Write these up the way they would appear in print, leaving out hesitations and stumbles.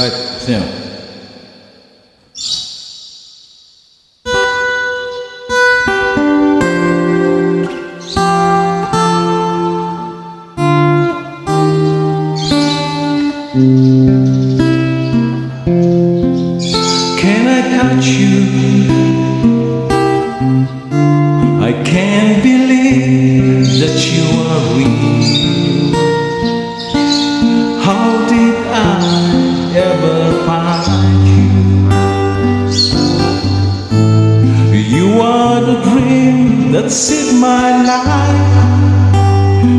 Alright, sing. Can I touch you? I can't believe that you are real. How did I ever find you? You are the dream that saved my life.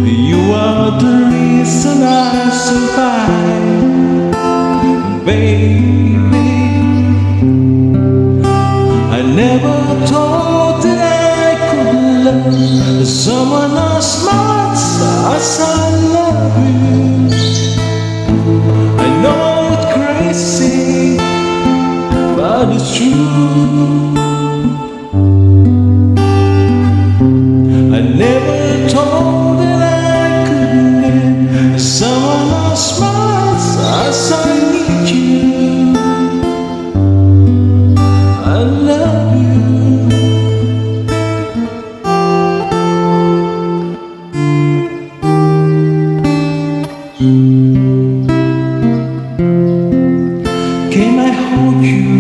You are the reason I survive. Baby, I never thought that I could love someone as much as I love you. I know it's crazy, but it's true. I never thought that I could need someone as much as I need you. I love you. Can I hold you?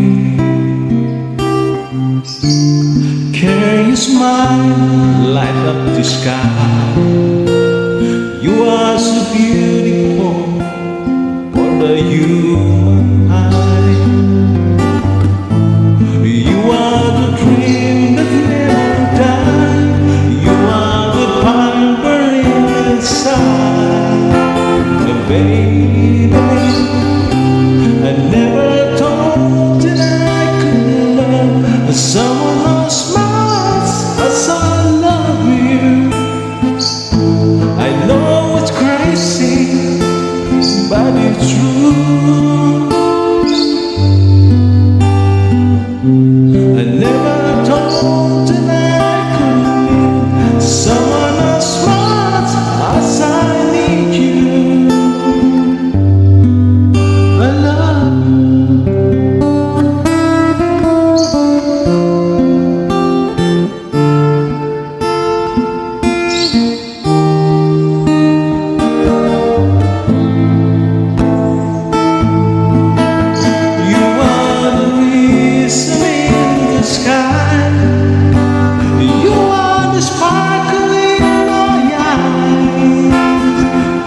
Can you smile, light up the sky? You are so beautiful for the human eye. You are the dream that never dies. You are the fire burning inside. Baby, I never thought that I could love someone as much as I love you. I know it's crazy, but it's true. I never thought that I could need someone as much as I need you. I love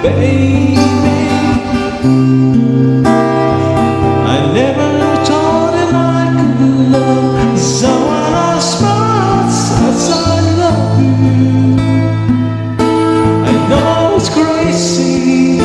baby, I never thought that I could love someone as much as I love you. I know it's crazy,